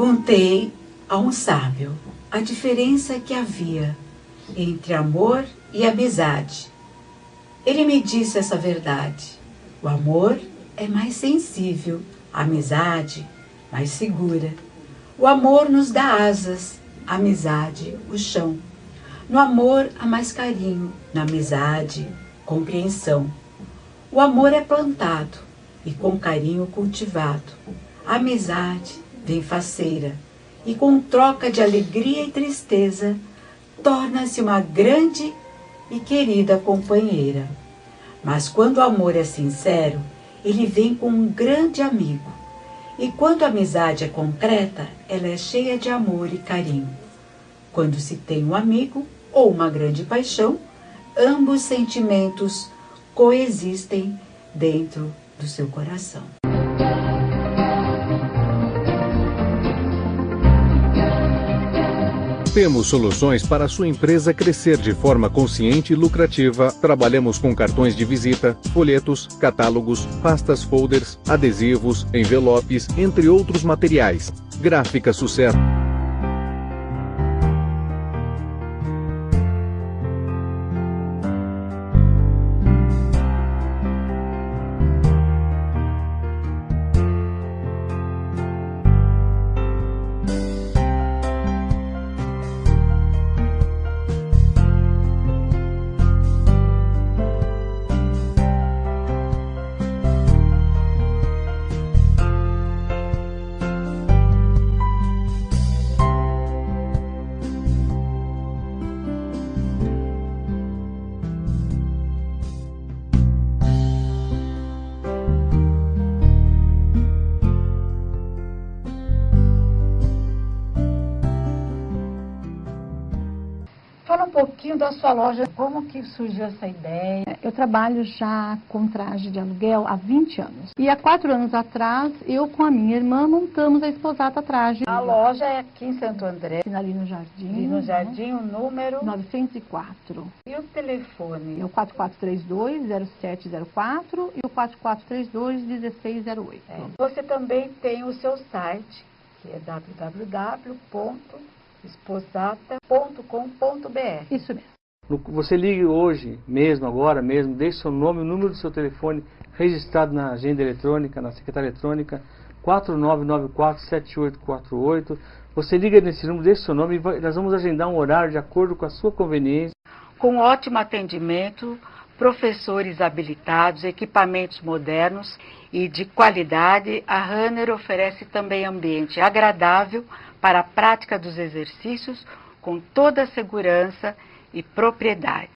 Perguntei a um sábio a diferença que havia entre amor e amizade. Ele me disse essa verdade: o amor é mais sensível, a amizade mais segura. O amor nos dá asas, a amizade o chão. No amor há mais carinho, na amizade compreensão. O amor é plantado e com carinho cultivado. A amizade vem faceira e com troca de alegria e tristeza torna-se uma grande e querida companheira. Mas quando o amor é sincero, ele vem com um grande amigo. E quando a amizade é concreta, ela é cheia de amor e carinho. Quando se tem um amigo ou uma grande paixão, ambos sentimentos coexistem dentro do seu coração. Temos soluções para a sua empresa crescer de forma consciente e lucrativa. Trabalhamos com cartões de visita, folhetos, catálogos, pastas folders, adesivos, envelopes, entre outros materiais. Gráfica Sucesso. Fala um pouquinho da sua loja, como que surgiu essa ideia? Eu trabalho já com traje de aluguel há 20 anos. E há 4 anos atrás, eu com a minha irmã montamos a Esposata Traje. A loja é aqui em Santo André. Ali no Jardim. Ali no Jardim, o número? 904. E o telefone? É o 4432-0704 e o 4432-1608. Você também tem o seu site, que é www.esposata.com.br. Isso mesmo. Você ligue hoje, mesmo, agora mesmo, deixe seu nome, o número do seu telefone registrado na agenda eletrônica, na secretária eletrônica, 4994-7848. Você liga nesse número, deixe seu nome e nós vamos agendar um horário de acordo com a sua conveniência. Com ótimo atendimento, professores habilitados, equipamentos modernos e de qualidade, a Runner oferece também ambiente agradável para a prática dos exercícios com toda a segurança e propriedade.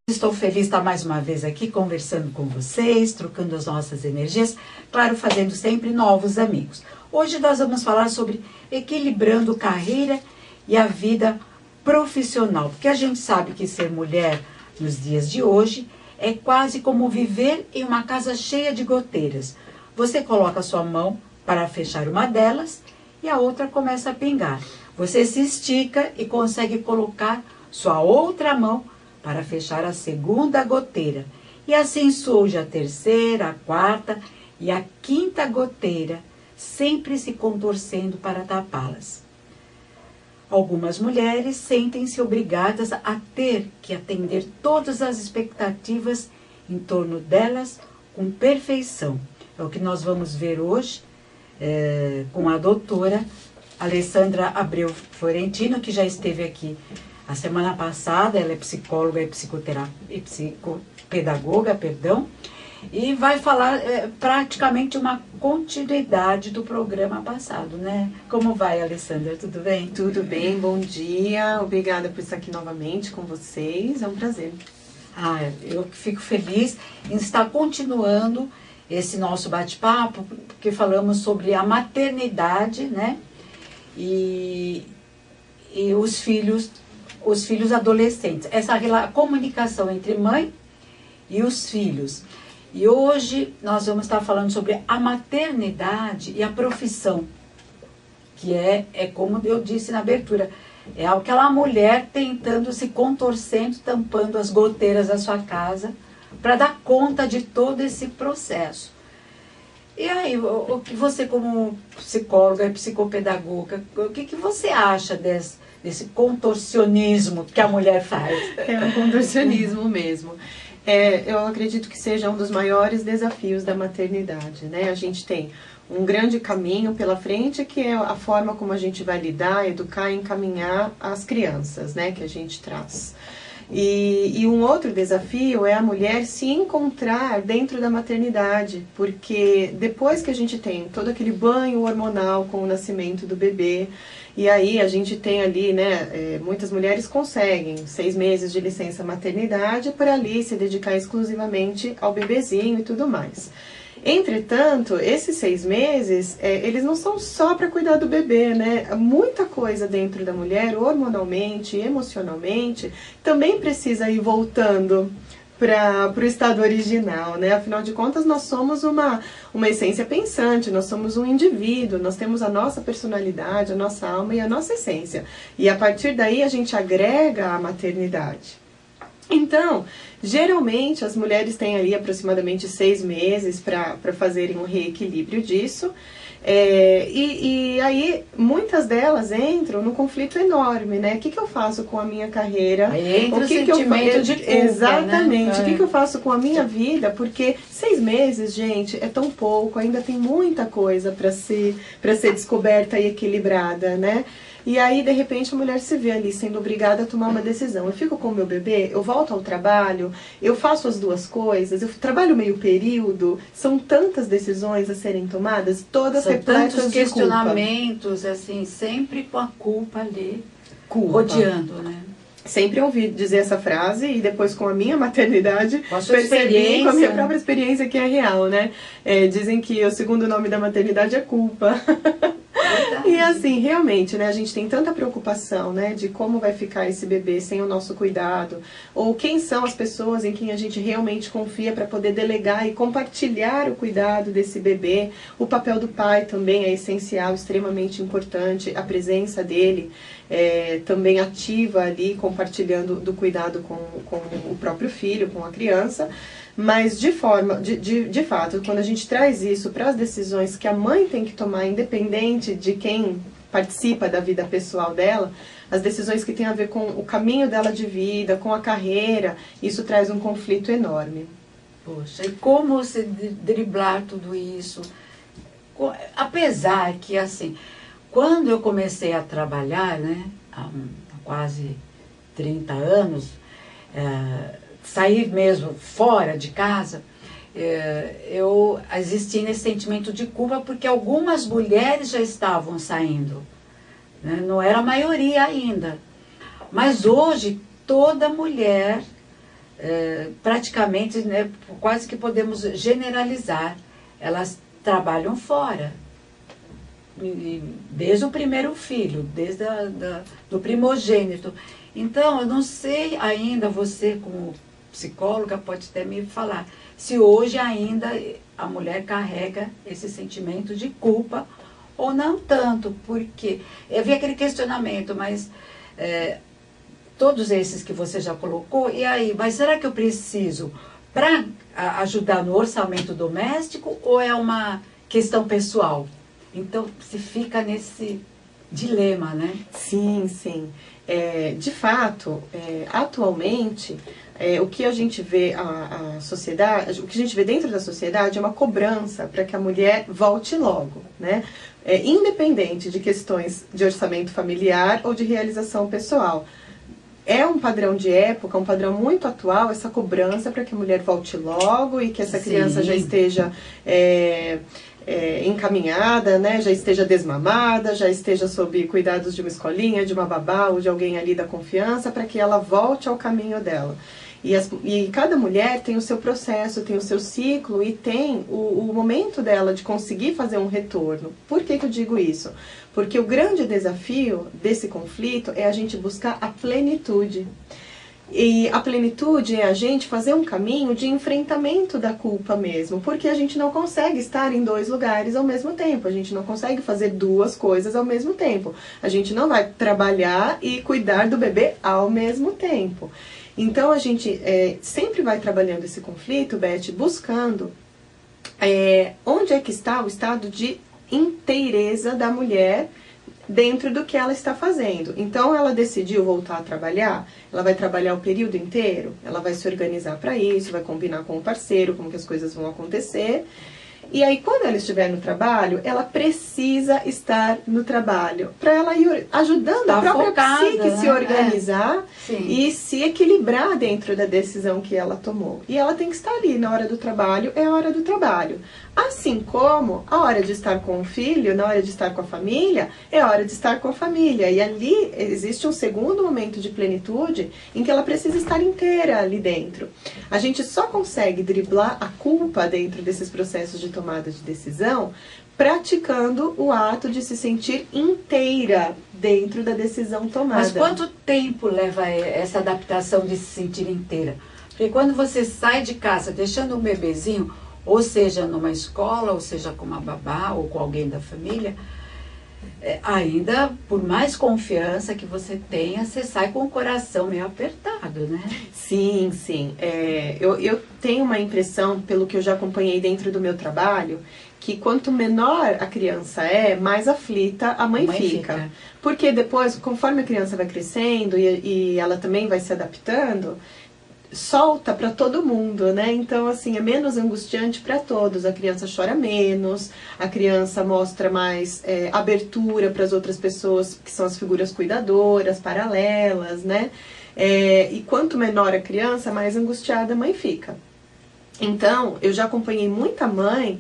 Estou feliz de estar mais uma vez aqui conversando com vocês, trocando as nossas energias, claro, fazendo sempre novos amigos. Hoje nós vamos falar sobre equilibrando carreira e a vida profissional, porque a gente sabe que ser mulher nos dias de hoje é quase como viver em uma casa cheia de goteiras. Você coloca a sua mão para fechar uma delas e a outra começa a pingar. Você se estica e consegue colocar sua outra mão para fechar a segunda goteira. E assim surge a terceira, a quarta e a quinta goteira, sempre se contorcendo para tapá-las. Algumas mulheres sentem-se obrigadas a ter que atender todas as expectativas em torno delas com perfeição. É o que nós vamos ver hoje com a doutora Alessandra Abreu Florentino, que já esteve aqui a semana passada. Ela é psicóloga e psicopedagoga, e vai falar praticamente uma continuidade do programa passado, né? Como vai, Alessandra? Tudo bem? Tudo bem, bom dia. Obrigada por estar aqui novamente com vocês. É um prazer. Eu fico feliz em estar continuando esse nosso bate-papo, porque falamos sobre a maternidade, né? E os filhos adolescentes. Essa comunicação entre mãe e os filhos. E hoje nós vamos estar falando sobre a maternidade e a profissão, que é como eu disse na abertura, é aquela mulher tentando, se contorcendo, tampando as goteiras da sua casa para dar conta de todo esse processo. E aí, o que você como psicóloga e psicopedagoga, o que você acha desse contorcionismo que a mulher faz? É um contorcionismo mesmo. Eu acredito que seja um dos maiores desafios da maternidade, né? A gente tem um grande caminho pela frente, que é a forma como a gente vai lidar, educar e encaminhar as crianças, né? Que a gente traz. E um outro desafio é a mulher se encontrar dentro da maternidade, porque depois que a gente tem todo aquele banho hormonal com o nascimento do bebê, e aí a gente tem ali, né, muitas mulheres conseguem 6 meses de licença maternidade para ali se dedicar exclusivamente ao bebezinho e tudo mais. Entretanto, esses 6 meses, eles não são só para cuidar do bebê, né? Muita coisa dentro da mulher, hormonalmente, emocionalmente, também precisa ir voltando para o estado original, né? Afinal de contas, nós somos uma essência pensante, nós somos um indivíduo, nós temos a nossa personalidade, a nossa alma e a nossa essência. E a partir daí a gente agrega a maternidade. Então, geralmente as mulheres têm ali aproximadamente 6 meses para fazerem um reequilíbrio disso. E aí muitas delas entram num conflito enorme, né? O que eu faço com a minha carreira? Aí entra o sentimento de culpa, exatamente, né? O que eu faço com a minha vida? Porque 6 meses, gente, é tão pouco, ainda tem muita coisa para ser descoberta e equilibrada, né? E aí, de repente, a mulher se vê ali sendo obrigada a tomar uma decisão. Eu fico com o meu bebê, eu volto ao trabalho, eu faço as duas coisas, eu trabalho meio período. São tantas decisões a serem tomadas, todas repletas de culpa. Tantos questionamentos, assim, sempre com a culpa ali, rodeando, né? Sempre ouvi dizer essa frase e depois com a minha maternidade percebi com a minha própria experiência que é real, né? Dizem que o segundo nome da maternidade é culpa. E assim, realmente, né, a gente tem tanta preocupação, né, de como vai ficar esse bebê sem o nosso cuidado, ou quem são as pessoas em quem a gente realmente confia para poder delegar e compartilhar o cuidado desse bebê. O papel do pai também é essencial, extremamente importante, a presença dele também ativa ali, compartilhando do cuidado com o próprio filho, com a criança. Mas de fato, quando a gente traz isso para as decisões que a mãe tem que tomar, independente de quem participa da vida pessoal dela, as decisões que têm a ver com o caminho dela de vida, com a carreira, isso traz um conflito enorme. Poxa, e como você driblar tudo isso? Apesar que, assim, quando eu comecei a trabalhar, né, há quase 30 anos, sair mesmo fora de casa, eu existia nesse sentimento de culpa porque algumas mulheres já estavam saindo, né? Não era a maioria ainda, mas hoje toda mulher, praticamente, né, quase que podemos generalizar, elas trabalham fora, desde o primeiro filho, desde do primogênito. Então, eu não sei ainda, você como psicóloga pode até me falar, se hoje ainda a mulher carrega esse sentimento de culpa ou não tanto, porque eu vi aquele questionamento, mas todos esses que você já colocou, e aí, mas será que eu preciso para ajudar no orçamento doméstico ou é uma questão pessoal? Então, se fica nesse dilema, né? Sim, sim. De fato, atualmente, o que a gente vê a sociedade, o que a gente vê dentro da sociedade é uma cobrança para que a mulher volte logo, né? Independente de questões de orçamento familiar ou de realização pessoal. É um padrão de época, um padrão muito atual, essa cobrança para que a mulher volte logo e que essa criança já esteja encaminhada, né, já esteja desmamada, já esteja sob cuidados de uma escolinha, de uma babá ou de alguém ali da confiança, para que ela volte ao caminho dela. E cada mulher tem o seu processo, tem o seu ciclo e tem o momento dela de conseguir fazer um retorno. Por que eu digo isso? Porque o grande desafio desse conflito é a gente buscar a plenitude. E a plenitude é a gente fazer um caminho de enfrentamento da culpa mesmo, porque a gente não consegue estar em 2 lugares ao mesmo tempo, a gente não consegue fazer 2 coisas ao mesmo tempo, a gente não vai trabalhar e cuidar do bebê ao mesmo tempo. Então a gente sempre vai trabalhando esse conflito, Beth, buscando onde é que está o estado de inteireza da mulher dentro do que ela está fazendo. Então ela decidiu voltar a trabalhar, ela vai trabalhar o período inteiro, ela vai se organizar para isso, vai combinar com o parceiro como que as coisas vão acontecer. E aí, quando ela estiver no trabalho, ela precisa estar no trabalho, para ela ir ajudando a própria focada, psique né? se organizar Sim. e se equilibrar dentro da decisão que ela tomou. E ela tem que estar ali, na hora do trabalho, é a hora do trabalho. Assim como a hora de estar com o filho, na hora de estar com a família, é a hora de estar com a família. E ali existe um segundo momento de plenitude em que ela precisa estar inteira ali dentro. A gente só consegue driblar a culpa dentro desses processos de tomada de decisão praticando o ato de se sentir inteira dentro da decisão tomada. Mas quanto tempo leva essa adaptação de se sentir inteira? Porque quando você sai de casa deixando um bebezinho, ou seja numa escola, ou seja com uma babá, ou com alguém da família, ainda, por mais confiança que você tenha, você sai com o coração meio apertado, né? Sim, sim. Eu tenho uma impressão, pelo que eu já acompanhei dentro do meu trabalho, que quanto menor a criança mais aflita a mãe fica. Porque depois, conforme a criança vai crescendo e ela também vai se adaptando, solta para todo mundo, né? Então, assim, é menos angustiante para todos. A criança chora menos, a criança mostra mais abertura para as outras pessoas, que são as figuras cuidadoras, paralelas, né? E quanto menor a criança, mais angustiada a mãe fica. Então, eu já acompanhei muita mãe,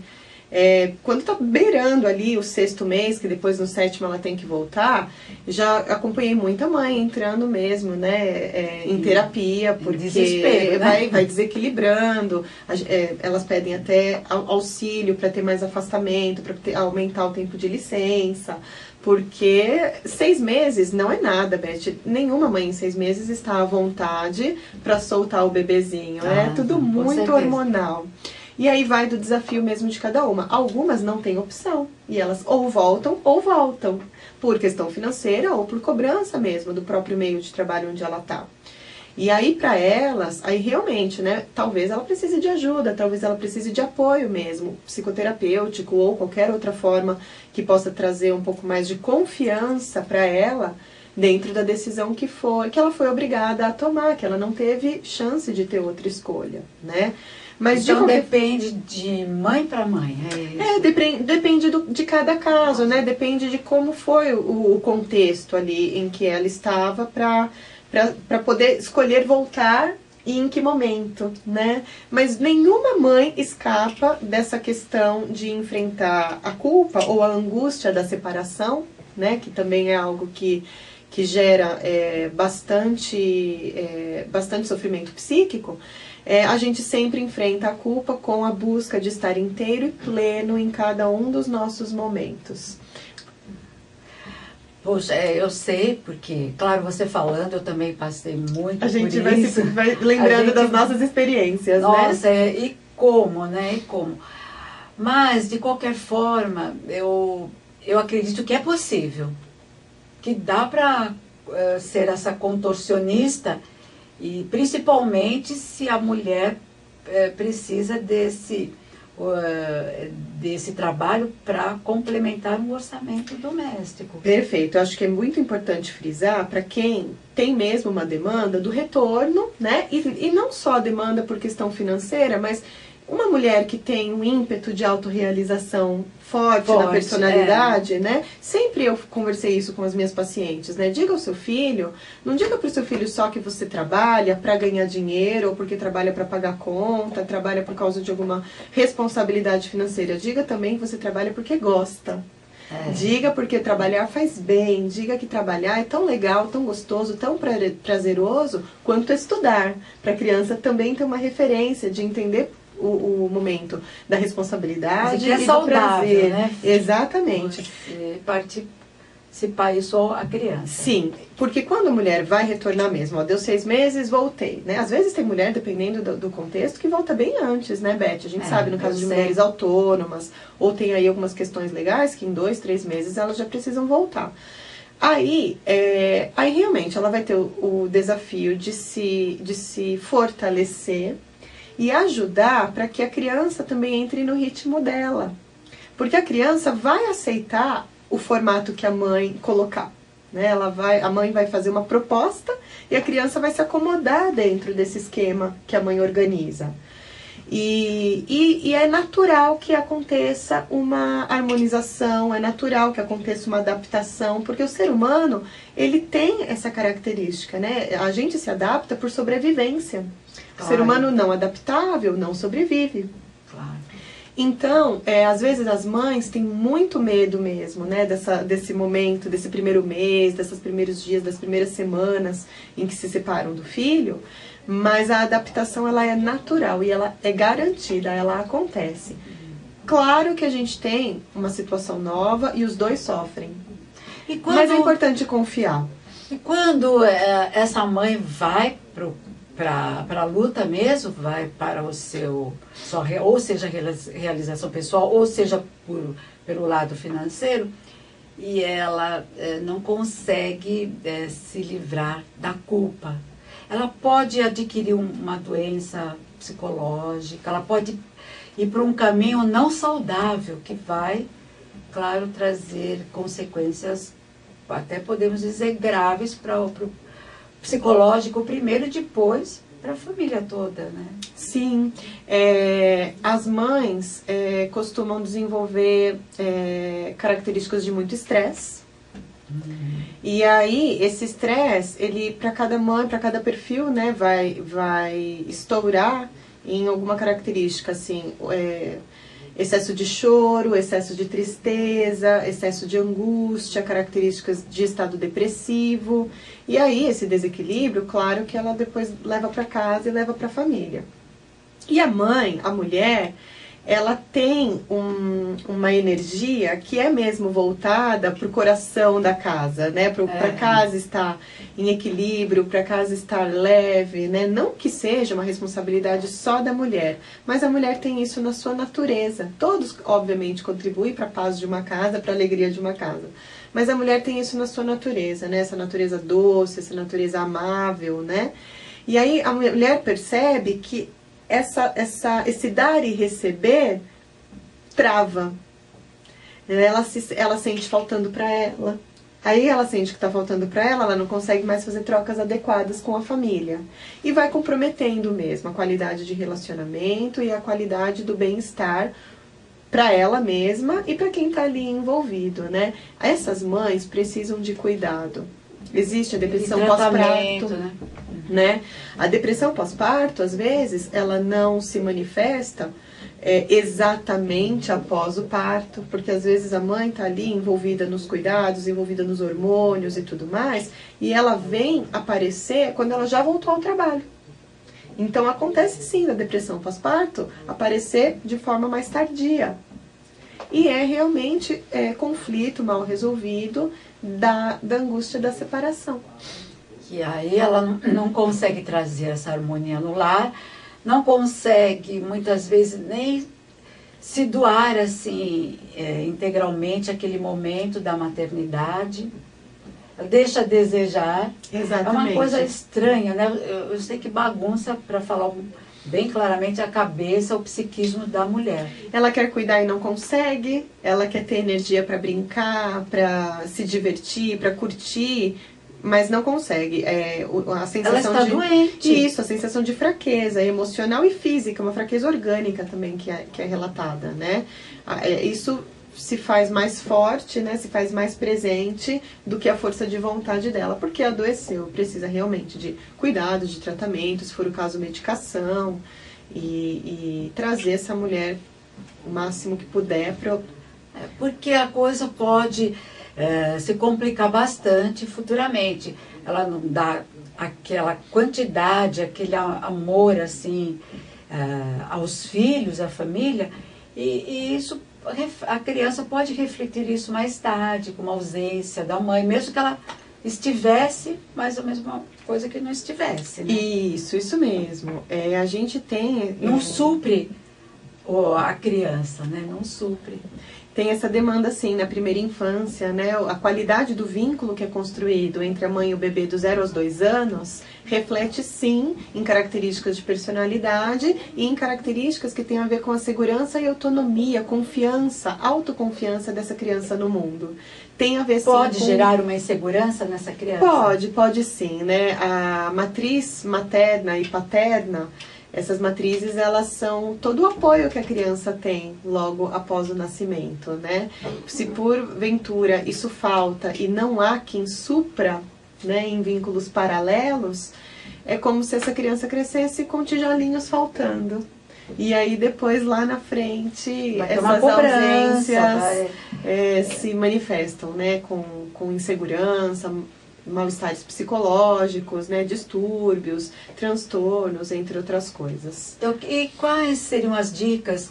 quando tá beirando ali o 6º mês, que depois no 7º ela tem que voltar, já acompanhei muita mãe entrando mesmo, né, em terapia, porque desespero, né? vai desequilibrando, elas pedem até auxílio para ter mais afastamento, para aumentar o tempo de licença, porque 6 meses não é nada, Beth. Nenhuma mãe em 6 meses está à vontade para soltar o bebezinho, é tudo muito hormonal. E aí vai do desafio mesmo de cada uma. Algumas não têm opção. E elas ou voltam, por questão financeira ou por cobrança mesmo do próprio meio de trabalho onde ela está. E aí para elas, aí realmente, né, talvez ela precise de ajuda, talvez ela precise de apoio mesmo, psicoterapêutico ou qualquer outra forma que possa trazer um pouco mais de confiança para ela dentro da decisão que ela foi obrigada a tomar, que ela não teve chance de ter outra escolha, né? Mas então depende de mãe para mãe. Depende de cada caso, né? Depende de como foi o contexto ali em que ela estava para poder escolher voltar e em que momento, né? Mas nenhuma mãe escapa dessa questão de enfrentar a culpa ou a angústia da separação, né? Que também é algo que gera bastante sofrimento psíquico. A gente sempre enfrenta a culpa com a busca de estar inteiro e pleno em cada um dos nossos momentos. Poxa, eu sei, porque, claro, você falando, eu também passei muito por isso. A gente vai lembrando das nossas experiências, nossa, né? E como, né? E como. Mas, de qualquer forma, eu acredito que é possível. Que dá para ser essa contorcionista, e principalmente se a mulher precisa desse trabalho para complementar um orçamento doméstico. Perfeito, eu acho que é muito importante frisar para quem tem mesmo uma demanda do retorno, né? E não só a demanda por questão financeira, mas uma mulher que tem um ímpeto de autorrealização forte na personalidade, né? Sempre eu conversei isso com as minhas pacientes, né? Diga ao seu filho, não diga para o seu filho só que você trabalha para ganhar dinheiro, ou porque trabalha para pagar conta, trabalha por causa de alguma responsabilidade financeira. Diga também que você trabalha porque gosta. Diga porque trabalhar faz bem, diga que trabalhar é tão legal, tão gostoso, tão prazeroso quanto estudar. Para a criança também ter uma referência de entender o momento da responsabilidade e saudável, do prazer, né? Exatamente. Você parte antecipar isso à criança. Sim, porque quando a mulher vai retornar mesmo, ó, deu 6 meses, voltei, né? Às vezes tem mulher, dependendo do contexto, que volta bem antes, né, Beth? A gente sabe, no caso de mulheres autônomas, ou tem aí algumas questões legais que em 2, 3 meses elas já precisam voltar. Aí realmente ela vai ter o desafio de se fortalecer e ajudar para que a criança também entre no ritmo dela. Porque a criança vai aceitar o formato que a mãe colocar, né? A mãe vai fazer uma proposta e a criança vai se acomodar dentro desse esquema que a mãe organiza. E é natural que aconteça uma harmonização, é natural que aconteça uma adaptação, porque o ser humano, ele tem essa característica, né? A gente se adapta por sobrevivência. O ser humano não adaptável não sobrevive. Claro. Então, às vezes as mães têm muito medo mesmo, né, desse momento, desse primeiro mês, desses primeiros dias, das primeiras semanas em que se separam do filho, mas a adaptação ela é natural e ela é garantida, ela acontece. Claro que a gente tem uma situação nova e os dois sofrem, mas é importante confiar. E quando essa mãe vai para a luta mesmo, vai para o seu, ou seja, realização pessoal, ou seja, pelo lado financeiro, e ela não consegue se livrar da culpa. Ela pode adquirir uma doença psicológica, ela pode ir para um caminho não saudável, que vai, claro, trazer consequências, até podemos dizer, graves para o psicológico primeiro e depois para a família toda, né? Sim, as mães costumam desenvolver características de muito estresse. E aí, esse estresse, ele, para cada mãe, para cada perfil, né, vai estourar em alguma característica, assim, excesso de choro, excesso de tristeza, excesso de angústia, características de estado depressivo. E aí, esse desequilíbrio, claro que ela depois leva para casa e leva para a família. E a mãe, a mulher, ela tem uma energia que é mesmo voltada para o coração da casa, né? Para a casa estar em equilíbrio, para a casa estar leve, né? Não que seja uma responsabilidade só da mulher, mas a mulher tem isso na sua natureza. Todos, obviamente, contribuem para a paz de uma casa, para a alegria de uma casa. Mas a mulher tem isso na sua natureza, né? Essa natureza doce, essa natureza amável, né? E aí a mulher percebe que esse dar e receber trava. Ela sente faltando para ela. Aí ela sente que está faltando para ela não consegue mais fazer trocas adequadas com a família. E vai comprometendo mesmo a qualidade de relacionamento e a qualidade do bem-estar para ela mesma e para quem está ali envolvido, né? Essas mães precisam de cuidado. Existe a depressão pós-parto, né? A depressão pós-parto, às vezes, ela não se manifesta exatamente após o parto, porque às vezes a mãe está ali envolvida nos cuidados, envolvida nos hormônios e tudo mais, e ela vem aparecer quando ela já voltou ao trabalho. Então acontece sim a depressão pós-parto aparecer de forma mais tardia. E é realmente conflito mal resolvido da angústia da separação. E aí ela não consegue trazer essa harmonia no lar, não consegue muitas vezes nem se doar assim integralmente àquele momento da maternidade, deixa a desejar. Exatamente. É uma coisa estranha, né? Eu sei que bagunça, para falar bem claramente, a cabeça, o psiquismo da mulher. Ela quer cuidar e não consegue, ela quer ter energia para brincar, para se divertir, para curtir, mas não consegue. A sensação ela está doente. Isso, a sensação de fraqueza emocional e física, uma fraqueza orgânica também que é relatada, né? Isso se faz mais forte, né? Se faz mais presente do que a força de vontade dela, porque adoeceu, precisa realmente de cuidados, de tratamento, se for o caso, medicação, e trazer essa mulher o máximo que puder para... Porque a coisa pode se complicar bastante futuramente. Ela não dá aquela quantidade, aquele amor assim aos filhos, à família, E isso, a criança pode refletir isso mais tarde, com uma ausência da mãe, mesmo que ela estivesse, mas a mesma coisa que não estivesse, né? Isso mesmo. A gente tem... Não supre a criança, né? Não supre. Tem essa demanda, sim, na primeira infância, né? A qualidade do vínculo que é construído entre a mãe e o bebê do 0 aos 2 anos reflete, sim, em características de personalidade e em características que têm a ver com a segurança e autonomia, confiança, autoconfiança dessa criança no mundo. Tem a ver, sim, pode gerar uma insegurança nessa criança? Pode sim, né? A matriz materna e paterna, essas matrizes, elas são todo o apoio que a criança tem logo após o nascimento, né? Se porventura isso falta e não há quem supra, né, em vínculos paralelos, é como se essa criança crescesse com tijolinhos faltando. E aí depois lá na frente essas ausências se manifestam, né, com insegurança, mal-estares psicológicos, né, distúrbios, transtornos, entre outras coisas. Então, e quais seriam as dicas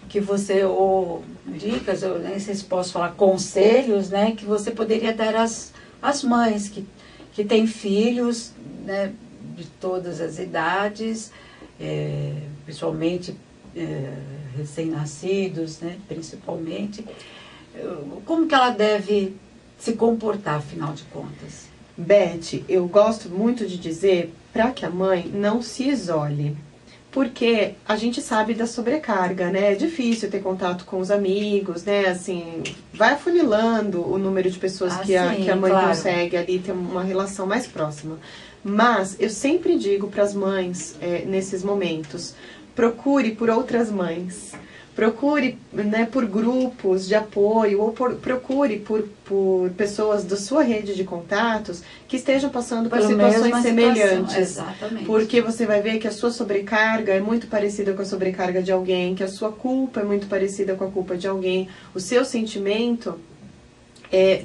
que você, ou nem sei se posso falar, conselhos, né, que você poderia dar às mães que têm filhos, né, de todas as idades, principalmente recém-nascidos, né, principalmente, como que ela deve se comportar, afinal de contas? Beth, eu gosto muito de dizer para que a mãe não se isole, porque a gente sabe da sobrecarga, né? É difícil ter contato com os amigos, né? Assim, vai afunilando o número de pessoas que a mãe consegue ali ter uma relação mais próxima. Mas eu sempre digo para as mães, nesses momentos, procure por outras mães. Procure, né, por grupos de apoio ou procure por pessoas da sua rede de contatos que estejam passando por situações semelhantes. Exatamente. Porque você vai ver que a sua sobrecarga é muito parecida com a sobrecarga de alguém, que a sua culpa é muito parecida com a culpa de alguém, o seu sentimento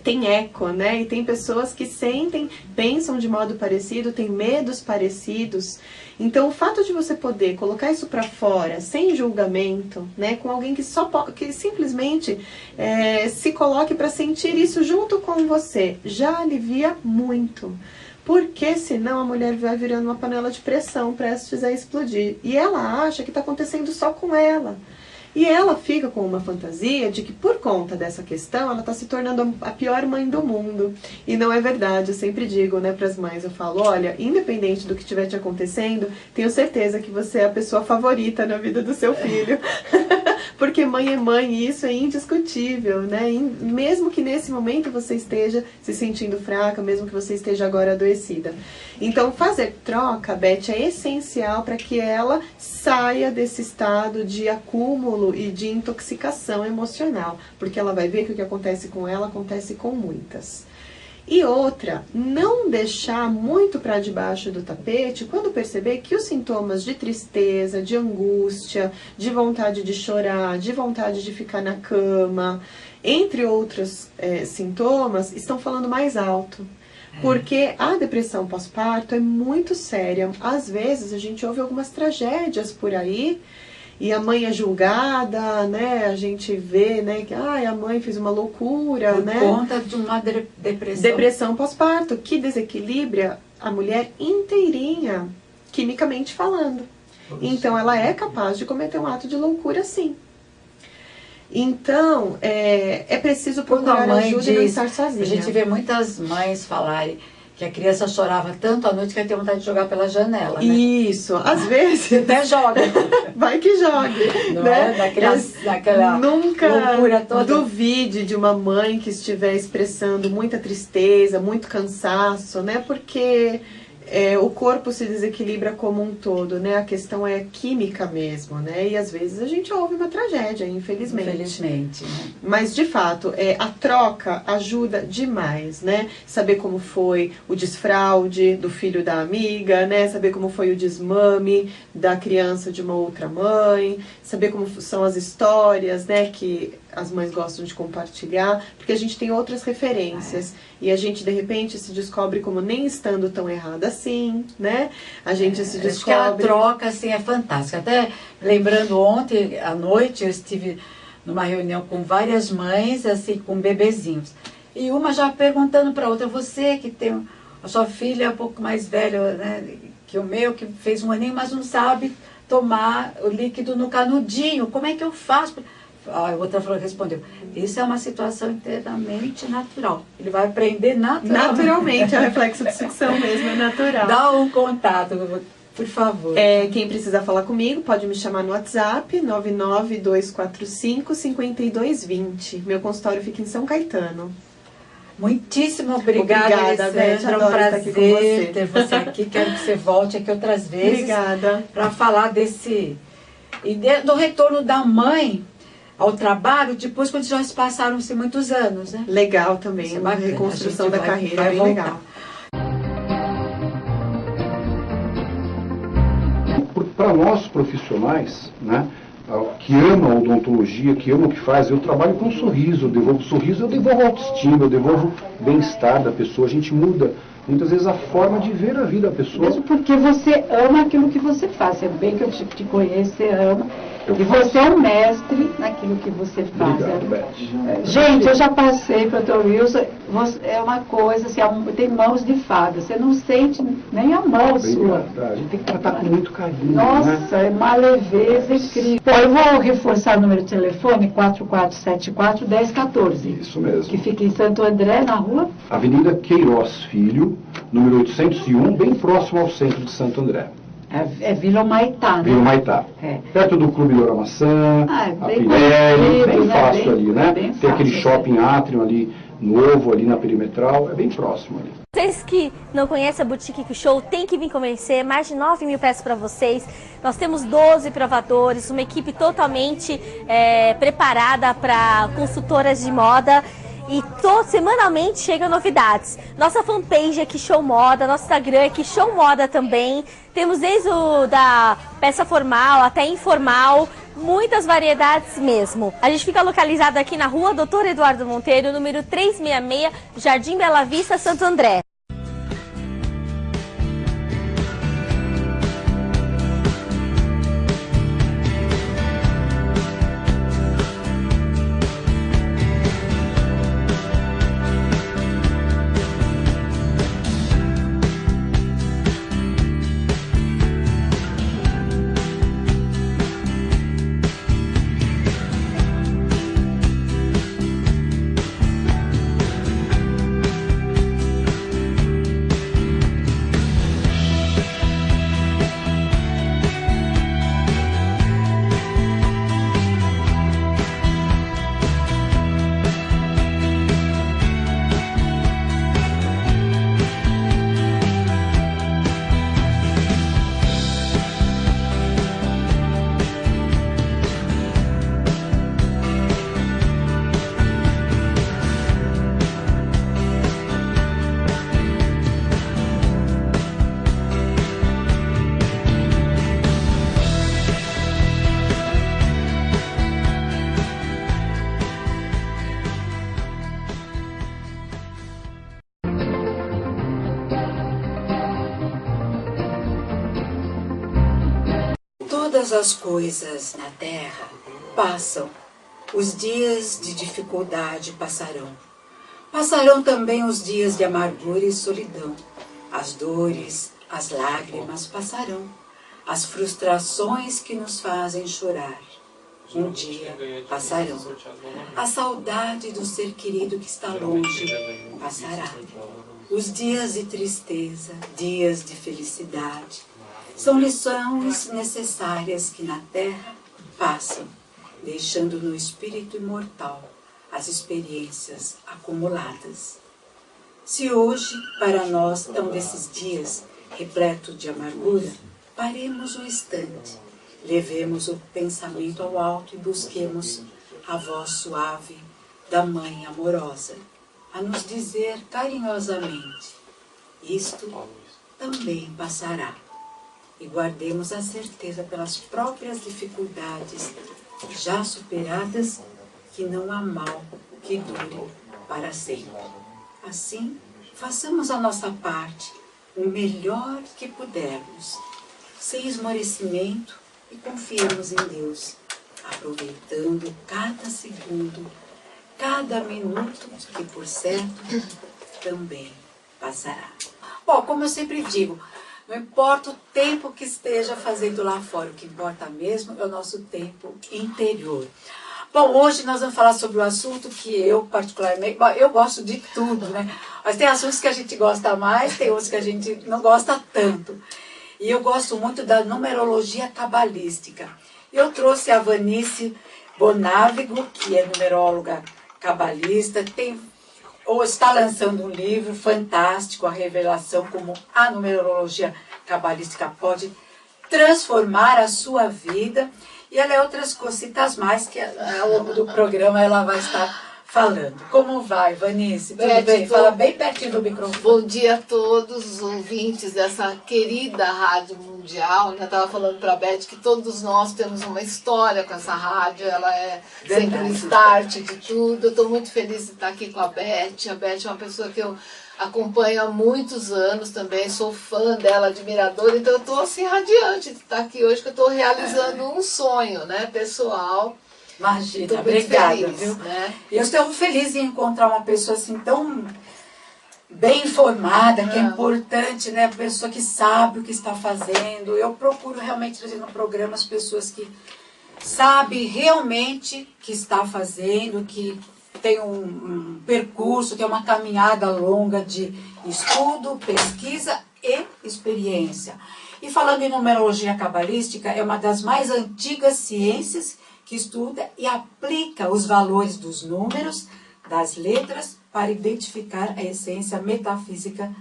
tem eco, né? E tem pessoas que sentem, pensam de modo parecido, têm medos parecidos. Então, o fato de você poder colocar isso para fora, sem julgamento, né? Com alguém que simplesmente se coloque para sentir isso junto com você, já alivia muito. Porque senão a mulher vai virando uma panela de pressão prestes a explodir. E ela acha que está acontecendo só com ela. E ela fica com uma fantasia de que por conta dessa questão ela está se tornando a pior mãe do mundo. E não é verdade, eu sempre digo, né, para as mães, eu falo, olha, independente do que estiver te acontecendo, tenho certeza que você é a pessoa favorita na vida do seu filho. Porque mãe é mãe e isso é indiscutível, né? Mesmo que nesse momento você esteja se sentindo fraca, mesmo que você esteja agora adoecida. Então fazer troca, Beth, é essencial para que ela saia desse estado de acúmulo e de intoxicação emocional, porque ela vai ver que o que acontece com ela acontece com muitas. E outra, não deixar muito para debaixo do tapete quando perceber que os sintomas de tristeza, de angústia, de vontade de chorar, de vontade de ficar na cama, entre outros sintomas, estão falando mais alto. Porque a depressão pós-parto é muito séria. Às vezes a gente ouve algumas tragédias por aí e a mãe é julgada, né? A gente vê, né, que a mãe fez uma loucura, por né? Por conta de uma depressão. Depressão pós-parto, que desequilibra a mulher inteirinha, quimicamente falando. Então ela é capaz de cometer um ato de loucura, sim. Então, é preciso procurar ajuda e não estar sozinha. A gente vê muitas mães falarem que a criança chorava tanto à noite que ia ter vontade de jogar pela janela, né? Isso, às vezes. Até joga. Vai que jogue. Não né? Daquela nunca loucura toda. Duvide de uma mãe que estiver expressando muita tristeza, muito cansaço, né? Porque o corpo se desequilibra como um todo, né? A questão é química mesmo, né? E às vezes a gente ouve uma tragédia, infelizmente. Infelizmente, né? Mas, de fato, a troca ajuda demais, né? Saber como foi o desfraude do filho da amiga, né? Saber como foi o desmame da criança de uma outra mãe, saber como são as histórias, né? Que as mães gostam de compartilhar, porque a gente tem outras referências. E a gente, de repente, se descobre como nem estando tão errada assim, né? A gente se descobre... Acho que a troca, assim, é fantástica. Até lembrando, ontem à noite, eu estive numa reunião com várias mães, assim, com bebezinhos. E uma já perguntando para outra, você que tem... A sua filha é um pouco mais velha, né, que o meu, que fez 1 aninho, mas não sabe tomar o líquido no canudinho. Como é que eu faço? A outra respondeu, isso é uma situação inteiramente natural. Ele vai aprender naturalmente. É o reflexo de sucção mesmo, é natural. Dá um contato, por favor. Quem precisa falar comigo pode me chamar no WhatsApp, 99245-5220. Meu consultório fica em São Caetano. Muitíssimo obrigada, Beth. É um prazer ter você aqui. Quero que você volte aqui outras vezes. Obrigada. Para falar desse... E do retorno da mãe ao trabalho, depois quando já se passaram-se muitos anos, né? Legal também, uma reconstrução da carreira, bem legal. Para nós profissionais, né, que amam a odontologia, que amam o que faz, eu trabalho com um sorriso, eu devolvo sorriso, eu devolvo autoestima, eu devolvo bem-estar da pessoa, a gente muda muitas vezes a forma de ver a vida da pessoa. Mesmo porque você ama aquilo que você faz, é bem que eu te conheço, você ama. E você é um mestre naquilo que você faz. Obrigado, Beth. Gente, eu já passei para o Dr. Wilson, é uma coisa, assim, tem mãos de fada, você não sente nem a mão sua. A gente tem que tratar com muito carinho. Nossa, né? É uma leveza incrível. Bom, eu vou reforçar o número de telefone, 4474-1014. Isso mesmo. Que fica em Santo André, na rua? Avenida Queiroz Filho, número 801, bem próximo ao centro de Santo André. É Vila Humaitá, né? Vila Humaitá. É. Perto do Clube Loura Maçã, a Pirelli, bem fácil bem, ali, né? Tem fácil, aquele shopping Atrium ali, novo, ali na Perimetral, é bem próximo ali. Vocês que não conhecem a Boutique Q Show, tem que vir conhecer, mais de 9 mil peças para vocês. Nós temos 12 provadores, uma equipe totalmente preparada para consultoras de moda. E semanalmente chegam novidades. Nossa fanpage é Q Show Moda, nosso Instagram é Q Show Moda também. Temos desde da peça formal até informal, muitas variedades mesmo. A gente fica localizado aqui na rua Dr. Eduardo Monteiro, número 366, Jardim Bela Vista, Santo André. Todas as coisas na terra passam, os dias de dificuldade passarão. Passarão também os dias de amargura e solidão. As dores, as lágrimas passarão, as frustrações que nos fazem chorar. Um dia passarão. A saudade do ser querido que está longe passará. Os dias de tristeza, dias de felicidade, são lições necessárias que na terra passam, deixando no espírito imortal as experiências acumuladas. Se hoje, para nós, é um desses dias repleto de amargura, paremos um instante, levemos o pensamento ao alto e busquemos a voz suave da Mãe amorosa, a nos dizer carinhosamente, isto também passará. E guardemos a certeza pelas próprias dificuldades já superadas que não há mal que dure para sempre. Assim, façamos a nossa parte, o melhor que pudermos, sem esmorecimento, e confiemos em Deus, aproveitando cada segundo, cada minuto, que por certo também passará. Bom, como eu sempre digo, não importa o tempo que esteja fazendo lá fora, o que importa mesmo é o nosso tempo interior. Bom, hoje nós vamos falar sobre um assunto que eu particularmente, eu gosto de tudo, né? Mas tem assuntos que a gente gosta mais, tem outros que a gente não gosta tanto. E eu gosto muito da numerologia cabalística. Eu trouxe a Vanice Bonavigo, que é numeróloga cabalista, ou está lançando um livro fantástico, A Revelação, como a numerologia cabalística pode transformar a sua vida. E ela é outras cositas mais que ao longo do programa ela vai estar falando. Como vai, Vanice? Tudo bem? Fala bem pertinho do microfone. Bom dia a todos os ouvintes dessa querida Rádio Mundial. Eu estava falando para a Beth que todos nós temos uma história com essa rádio. Ela é sempre o start de tudo. Eu estou muito feliz de estar aqui com a Beth. A Beth é uma pessoa que eu acompanho há muitos anos também, sou fã dela, admiradora, então eu estou assim radiante de estar aqui hoje, que eu estou realizando um sonho, né, pessoal. Imagina, obrigada, feliz, viu? Né? E eu estou feliz em encontrar uma pessoa assim tão bem informada, que é importante, né, pessoa que sabe o que está fazendo. Eu procuro realmente trazer no programa as pessoas que sabem realmente o que está fazendo, que tem um percurso, que é uma caminhada longa de estudo, pesquisa e experiência. E falando em numerologia cabalística, é uma das mais antigas ciências que estuda e aplica os valores dos números, das letras, para identificar a essência metafísica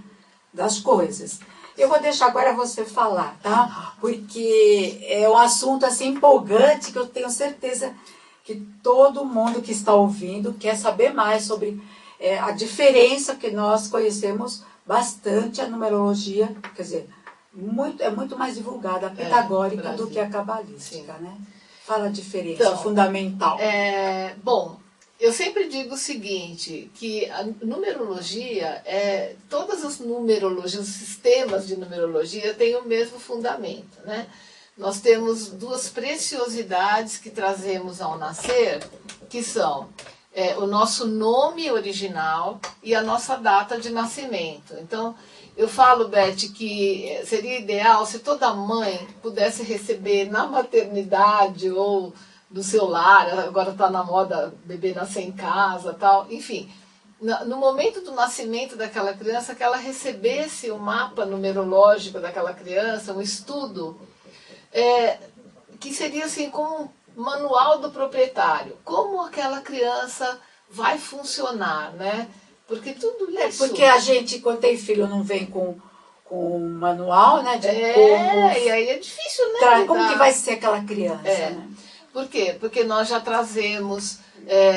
das coisas. Eu vou deixar agora você falar, tá? Porque é um assunto assim empolgante que eu tenho certeza que todo mundo que está ouvindo quer saber mais sobre a diferença, que nós conhecemos bastante a numerologia, quer dizer, é muito mais divulgada a pitagórica do que a cabalística, né? Fala a diferença então, fundamental. Bom, eu sempre digo o seguinte, que a numerologia, todas as numerologias, os sistemas de numerologia têm o mesmo fundamento, né? Nós temos duas preciosidades que trazemos ao nascer, que são o nosso nome original e a nossa data de nascimento. Então, eu falo, Beth, que seria ideal se toda mãe pudesse receber na maternidade ou do seu lar, agora está na moda bebê nascer em casa, tal, enfim, no momento do nascimento daquela criança, que ela recebesse o mapa numerológico daquela criança, um estudo, que seria assim como um manual do proprietário, como aquela criança vai funcionar, né? Porque tudo isso... porque a gente, quando tem filho, não vem com um manual, né? E aí é difícil, né? Como que vai ser aquela criança, né? Por quê? Porque nós já trazemos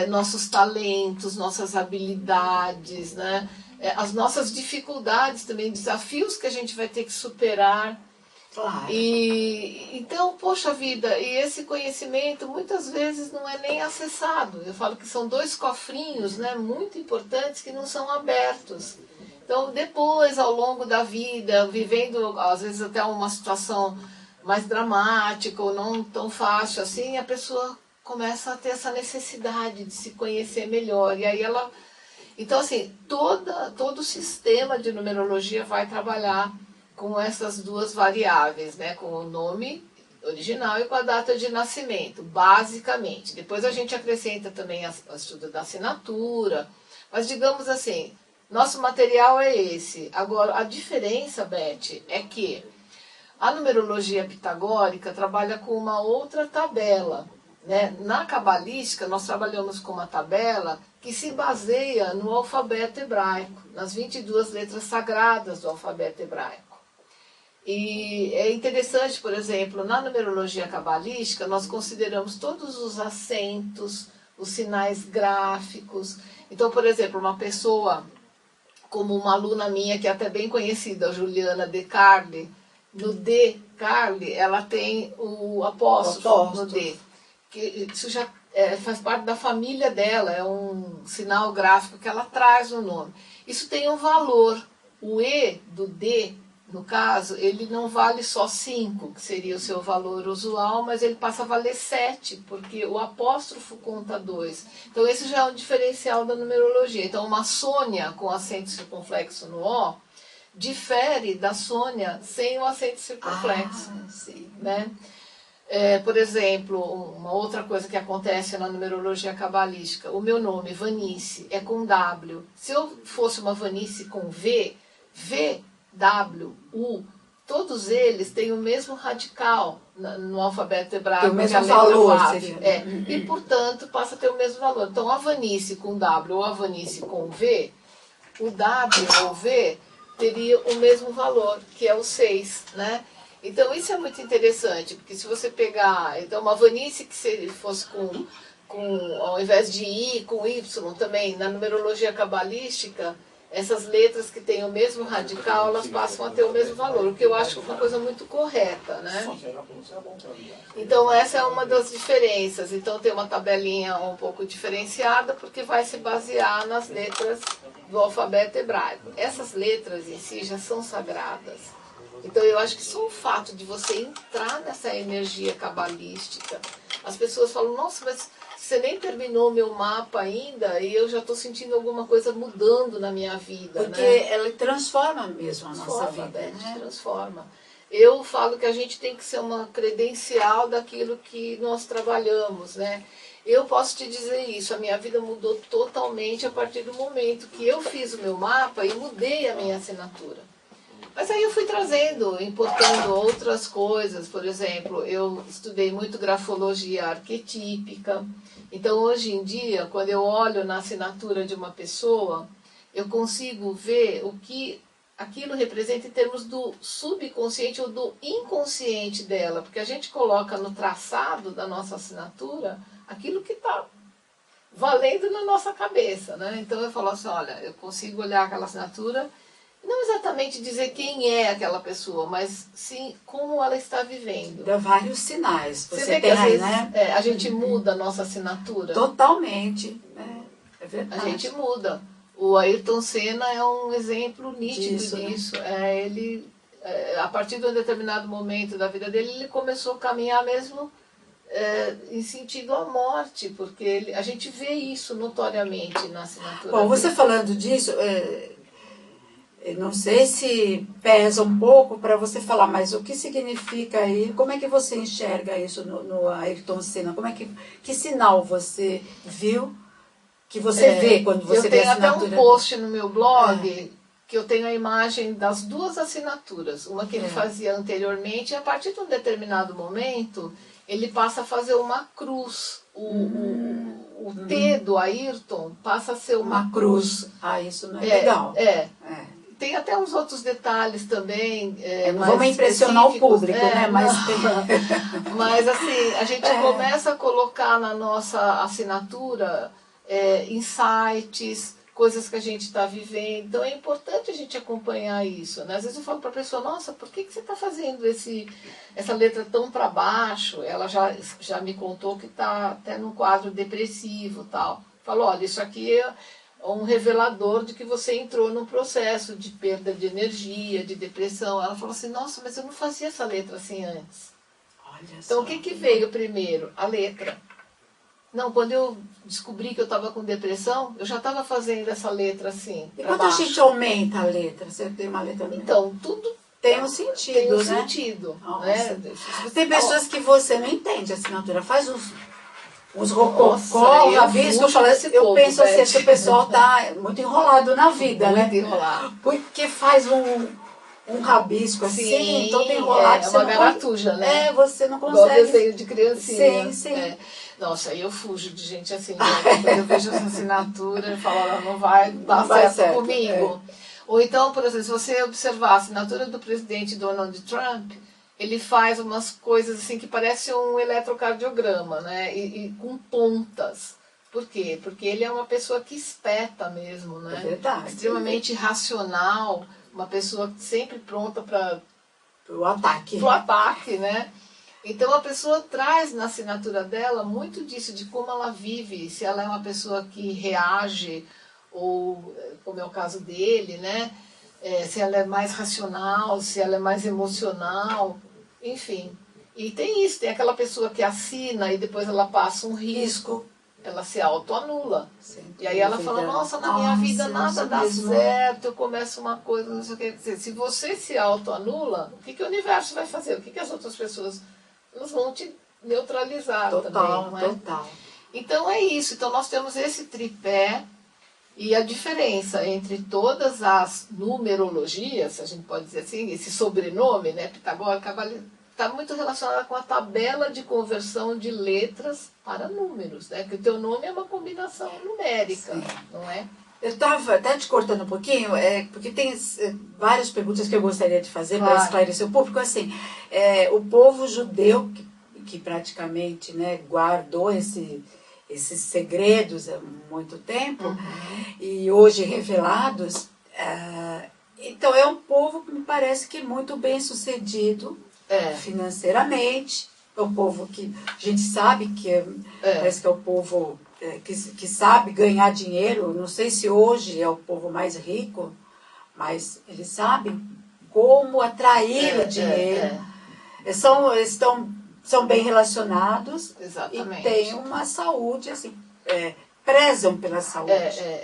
nossos talentos, nossas habilidades, né? As nossas dificuldades também, desafios que a gente vai ter que superar. Claro. E então, poxa vida, e esse conhecimento muitas vezes não é nem acessado. Eu falo que são dois cofrinhos, né, muito importantes que não são abertos. Então, depois, ao longo da vida, vivendo às vezes até uma situação mais dramática ou não tão fácil assim, a pessoa começa a ter essa necessidade de se conhecer melhor. E aí ela... Então, assim, todo o sistema de numerologia vai trabalhar com essas duas variáveis, né? Com o nome original e com a data de nascimento, basicamente. Depois a gente acrescenta também o estudo da assinatura, mas digamos assim, nosso material é esse. Agora, a diferença, Beth, é que a numerologia pitagórica trabalha com uma outra tabela, né? Na cabalística, nós trabalhamos com uma tabela que se baseia no alfabeto hebraico, nas 22 letras sagradas do alfabeto hebraico. E é interessante, por exemplo, na numerologia cabalística, nós consideramos todos os acentos, os sinais gráficos. Então, por exemplo, uma pessoa, como uma aluna minha, que é até bem conhecida, a Juliana De Carli, no D, Carli, ela tem o apóstrofo no D. Que isso já faz parte da família dela, é um sinal gráfico que ela traz no nome. Isso tem um valor. O E do D, no caso, ele não vale só 5, que seria o seu valor usual, mas ele passa a valer 7, porque o apóstrofo conta 2. Então esse já é um diferencial da numerologia. Então uma Sônia com acento circunflexo no O difere da Sônia sem o acento circunflexo. Sim. Né? Por exemplo, uma outra coisa que acontece na numerologia cabalística, o meu nome, Vanice, é com W. Se eu fosse uma Vanice com V, V, W, U, todos eles têm o mesmo radical no alfabeto hebraico. Tem o mesmo valor, seria. E, portanto, passa a ter o mesmo valor. Então, a Vanice com W ou a Vanice com V, o W ou V teria o mesmo valor, que é o 6, né? Então, isso é muito interessante, porque se você pegar, então, uma Vanice que se fosse ao invés de I, com Y também, na numerologia cabalística, essas letras que têm o mesmo radical, elas passam a ter o mesmo valor, o que eu acho que é uma coisa muito correta, né? Então, essa é uma das diferenças. Então, tem uma tabelinha um pouco diferenciada, porque vai se basear nas letras do alfabeto hebraico. Essas letras em si já são sagradas. Então, eu acho que só o fato de você entrar nessa energia cabalística, as pessoas falam, nossa, mas você nem terminou o meu mapa ainda e eu já estou sentindo alguma coisa mudando na minha vida. Porque né? ela transforma mesmo a nossa vida. Né? Transforma. Eu falo que a gente tem que ser uma credencial daquilo que nós trabalhamos, né? Eu posso te dizer isso, a minha vida mudou totalmente a partir do momento que eu fiz o meu mapa e mudei a minha assinatura. Mas aí eu fui trazendo, importando outras coisas. Por exemplo, eu estudei muito grafologia arquetípica. Então, hoje em dia, quando eu olho na assinatura de uma pessoa, eu consigo ver o que aquilo representa em termos do subconsciente ou do inconsciente dela. Porque a gente coloca no traçado da nossa assinatura aquilo que está valendo na nossa cabeça, né? Então, eu falo assim, olha, eu consigo olhar aquela assinatura, não exatamente dizer quem é aquela pessoa, mas sim como ela está vivendo. Dá vários sinais. Você vê que às vezes a gente muda a nossa assinatura? Totalmente. É verdade. A gente muda. O Ayrton Senna é um exemplo nítido disso. Né? Ele, a partir de um determinado momento da vida dele, ele começou a caminhar mesmo em sentido à morte, porque a gente vê isso notoriamente na assinatura. Bom, você falando disso... não sei se pesa um pouco para você falar, mas o que significa aí? Como é que você enxerga isso no Ayrton Senna? Que sinal você viu, que você vê quando você vê a assinatura? Eu tenho até um post no meu blog que eu tenho a imagem das duas assinaturas. Uma que ele fazia anteriormente e a partir de um determinado momento ele passa a fazer uma cruz. O T do Ayrton passa a ser uma cruz. Isso não é legal. Tem até uns outros detalhes também. Não vamos impressionar o público, né? Mas assim, a gente começa a colocar na nossa assinatura insights, coisas que a gente está vivendo. Então é importante a gente acompanhar isso. Né? Às vezes eu falo para a pessoa, nossa, por que você está fazendo essa letra tão para baixo? Ela já me contou que está até num quadro depressivo e tal. Falou, olha, isso aqui é um revelador de que você entrou num processo de perda de energia, de depressão. Ela falou assim, nossa, mas eu não fazia essa letra assim antes. Então o que veio primeiro? A letra. Não, quando eu descobri que eu estava com depressão, eu já estava fazendo essa letra assim. E quando a gente aumenta a letra? Você tem uma letra... Então, tudo tem um sentido, né? Tem um sentido. Né? Tem pessoas que você não entende a assinatura, faz uns rococó, rabisco, eu penso assim, esse pessoal tá muito enrolado na vida, muito né? Muito enrolado. Porque faz um rabisco assim, todo enrolado. É uma garatuja, né? Você não consegue. Igual desenho de criancinha. Sim. Nossa, aí eu fujo de gente assim, né? Quando eu vejo essa assinatura, eu falo, ela não vai dar certo comigo. Ou então, por exemplo, se você observar a assinatura do presidente Donald Trump, ele faz umas coisas assim que parecem um eletrocardiograma, né? E com pontas. Por quê? Porque ele é uma pessoa que espeta mesmo, né? É verdade. Extremamente racional, uma pessoa sempre pronta para o ataque. Pro ataque, né? Então a pessoa traz na assinatura dela muito disso, de como ela vive, se ela é uma pessoa que reage, ou como é o caso dele, né? Se ela é mais racional, se ela é mais emocional, enfim. E tem isso, tem aquela pessoa que assina e depois ela passa um risco, ela se autoanula. E aí ela fala, nossa, na minha vida nada dá certo, eu começo uma coisa, não sei o que. Quer dizer, se você se autoanula, o que o universo vai fazer? O que as outras pessoas... elas vão te neutralizar também, não é? Total. Então é isso. Então nós temos esse tripé e a diferença entre todas as numerologias, a gente pode dizer assim, esse sobrenome, né, pitagórico, está muito relacionado com a tabela de conversão de letras para números, né? Que o teu nome é uma combinação numérica, não é? Eu estava até te cortando um pouquinho, porque tem várias perguntas que eu gostaria de fazer para esclarecer o público. Assim, o povo judeu, que praticamente, né, guardou esses segredos há muito tempo, e hoje revelados, então é um povo que me parece que muito bem sucedido financeiramente. É um povo que a gente sabe que parece que é o povo... que sabe ganhar dinheiro. Não sei se hoje é o povo mais rico, mas eles sabem como atrair o dinheiro. São bem relacionados. Exatamente. E têm uma saúde, assim, prezam pela saúde.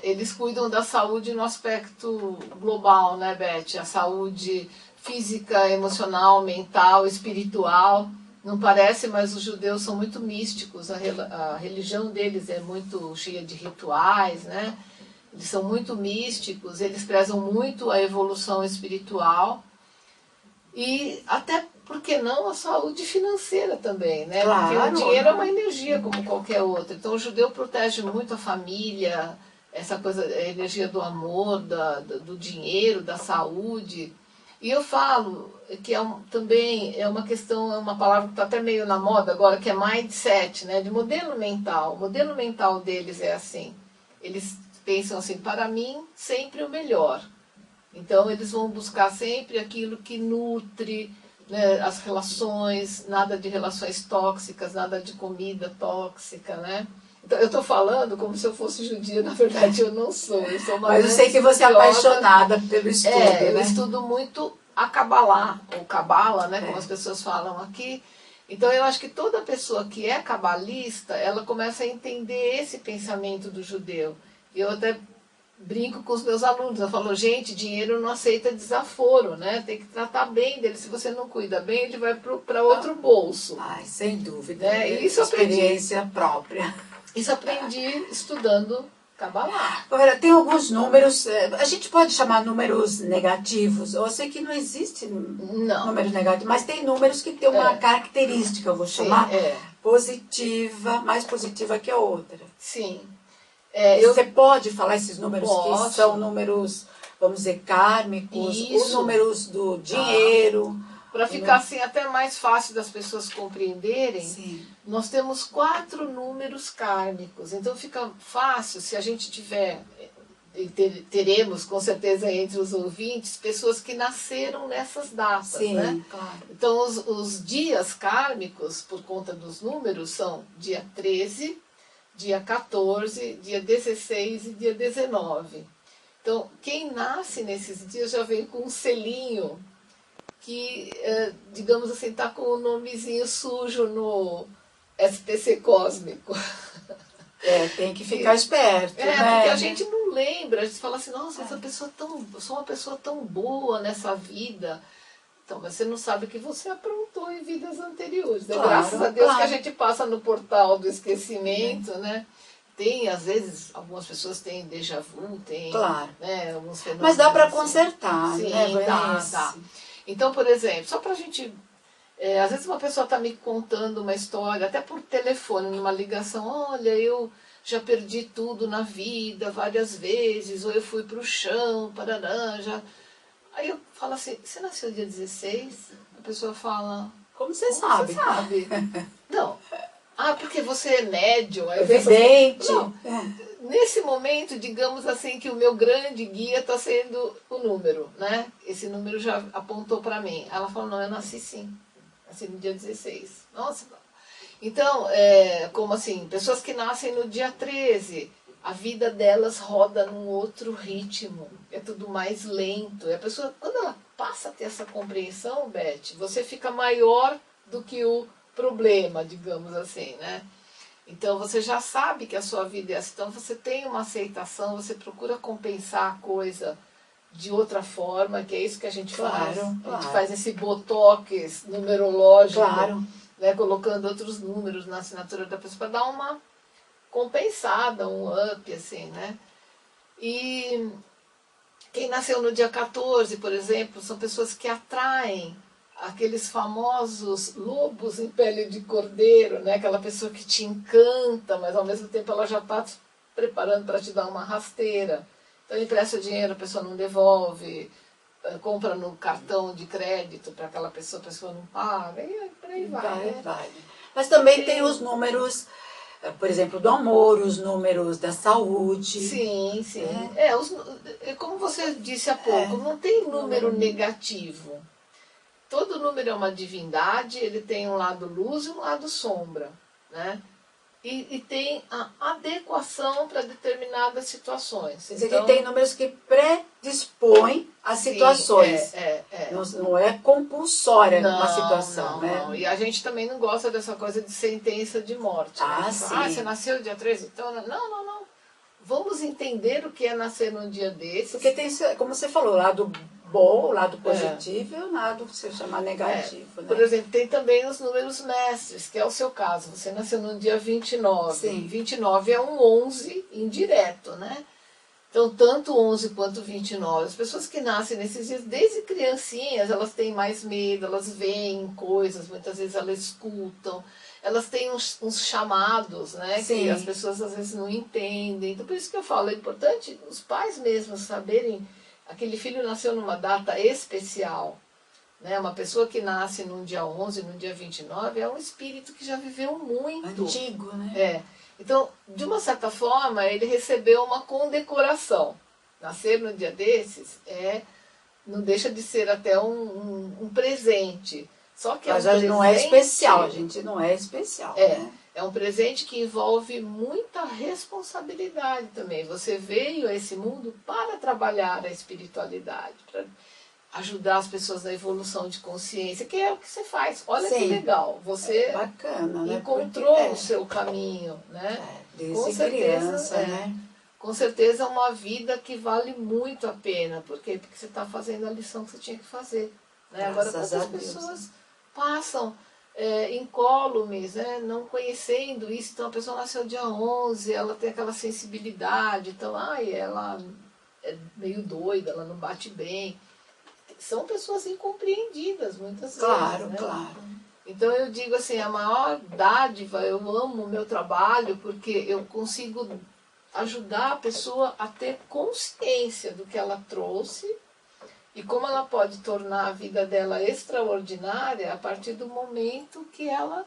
Eles cuidam da saúde no aspecto global, né, Beth? A saúde física, emocional, mental, espiritual. Não parece, mas os judeus são muito místicos, a religião deles é muito cheia de rituais, né? Eles são muito místicos, eles prezam muito a evolução espiritual e até, por que não, a saúde financeira também, né? Claro, porque o dinheiro é uma energia como qualquer outra. Então o judeu protege muito a família, essa coisa, a energia do amor, do dinheiro, da saúde. E eu falo que também é uma questão, é uma palavra que está até meio na moda agora, que é mindset, né? De modelo mental. O modelo mental deles é assim. Eles pensam assim, para mim, sempre o melhor. Então, eles vão buscar sempre aquilo que nutre, né, as relações, nada de relações tóxicas, nada de comida tóxica, né? Então, eu estou falando como se eu fosse judia, na verdade eu não sou. Eu sou uma Mas eu sei que você é apaixonada pelo estudo. Eu estudo muito a Kabbalah, ou Kabbalah, né, como as pessoas falam aqui. Então eu acho que toda pessoa que é cabalista, ela começa a entender esse pensamento do judeu. Eu até brinco com os meus alunos, eu falo, gente, dinheiro não aceita desaforo, né? Tem que tratar bem dele. Se você não cuida bem, ele vai para outro bolso. Ai, sem dúvida. E isso experiência própria. Isso aprendi estudando Kabbalah. Agora, tem alguns números, a gente pode chamar números negativos. Eu sei que não existe número negativo, mas tem números que têm uma característica, eu vou chamar, positiva, mais positiva que a outra. Sim. Você pode falar esses números que são números, vamos dizer, kármicos, os números do dinheiro. Para ficar assim até mais fácil das pessoas compreenderem, nós temos 4 números kármicos. Então fica fácil se a gente tiver, teremos com certeza entre os ouvintes, pessoas que nasceram nessas datas, né? Claro. Então os dias kármicos, por conta dos números, são dia 13, dia 14, dia 16 e dia 19. Então quem nasce nesses dias já vem com um selinho que, digamos assim, está com o nomezinho sujo no SPC cósmico. Tem que ficar esperto, né? Porque a gente não lembra, a gente fala assim, nossa, eu sou uma pessoa tão boa nessa vida. Então, mas você não sabe o que você aprontou em vidas anteriores. Né? Claro, graças a Deus que a gente passa no portal do esquecimento, né? Tem, às vezes, algumas pessoas têm déjà vu, tem né, alguns fenômenos. Mas dá para consertar, sim, né? Dá. Então, por exemplo, só para a gente... às vezes uma pessoa está me contando uma história, até por telefone, numa ligação, olha, eu já perdi tudo na vida várias vezes, ou eu fui para o chão, parará, já... Aí eu falo assim, você nasceu dia 16? A pessoa fala... Como você sabe? Você sabe? Não. Porque você é médium. Evidente. Não. Nesse momento, digamos assim, que o meu grande guia está sendo o número, né? Esse número já apontou para mim. Ela falou, não, eu nasci sim. Nasci no dia 16. Nossa. Então, como assim, pessoas que nascem no dia 13, a vida delas roda num outro ritmo, é tudo mais lento. E a pessoa, quando ela passa a ter essa compreensão, Beth, você fica maior do que o problema, digamos assim, né? Então você já sabe que a sua vida é assim, então você tem uma aceitação, você procura compensar a coisa de outra forma, que é isso que a gente faz. A gente faz esse botox numerológico, né, colocando outros números na assinatura da pessoa para dar uma compensada, um up, assim, né? E quem nasceu no dia 14, por exemplo, são pessoas que atraem aqueles famosos lobos em pele de cordeiro, né? Aquela pessoa que te encanta, mas ao mesmo tempo ela já está preparando para te dar uma rasteira. Então empresta dinheiro, a pessoa não devolve, compra no cartão de crédito para aquela pessoa, a pessoa não paga, e por aí vai. Mas também tem os números, por exemplo, do amor, os números da saúde. Sim, sim. Como você disse há pouco, não tem número negativo. Todo número é uma divindade, ele tem um lado luz e um lado sombra, né? E tem a adequação para determinadas situações. Quer dizer, que tem números que predispõem às situações. Não é compulsória uma situação, né? Não. E a gente também não gosta dessa coisa de sentença de morte. Né? Sim. Você nasceu dia 13, então... Não. Vamos entender o que é nascer num dia desses. Porque tem, como você falou, o lado bom, o lado positivo e o lado que você chama negativo. Né? Por exemplo, tem também os números mestres, que é o seu caso. Você nasceu no dia 29. Sim. 29 é um 11 indireto, né? Então, tanto 11 quanto 29. As pessoas que nascem nesses dias, desde criancinhas, elas têm mais medo, elas veem coisas, muitas vezes elas escutam. Elas têm uns chamados, né? Sim. Que as pessoas às vezes não entendem. Então, por isso que eu falo, é importante os pais mesmos saberem. Aquele filho nasceu numa data especial, né? Uma pessoa que nasce num dia 11, num dia 29, é um espírito que já viveu muito. Antigo, né? Então, de uma certa forma, ele recebeu uma condecoração. Nascer num dia desses não deixa de ser até um presente. Só que mas não é especial, a gente não é especial. Né? É um presente que envolve muita responsabilidade também. Você veio a esse mundo para trabalhar a espiritualidade, para ajudar as pessoas na evolução de consciência, que é o que você faz. Olha que legal, você bacana, encontrou o seu caminho, né? Desde criança, né? Com certeza é uma vida que vale muito a pena. Por quê? Porque você está fazendo a lição que você tinha que fazer. Né? Agora, poucas pessoas passam incólumes, né? Não conhecendo isso. Então, a pessoa nasceu dia 11, ela tem aquela sensibilidade, então, ela é meio doida, ela não bate bem. São pessoas incompreendidas, muitas vezes. Né? Claro. Então, eu digo assim, a maior dádiva, eu amo o meu trabalho, porque eu consigo ajudar a pessoa a ter consciência do que ela trouxe e como ela pode tornar a vida dela extraordinária a partir do momento que ela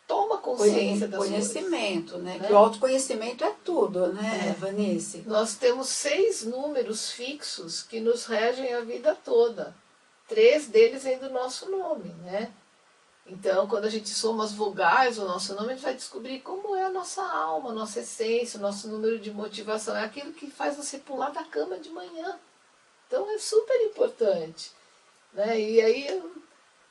toma consciência das coisas. Conhecimento, né? Que o autoconhecimento é tudo, né, Vanice? Nós temos 6 números fixos que nos regem a vida toda. 3 deles vêm do nosso nome, né? Então, quando a gente soma as vogais do nosso nome, a gente vai descobrir como é a nossa alma, a nossa essência, o nosso número de motivação. É aquilo que faz você pular da cama de manhã. Então, é super importante. Né? E aí,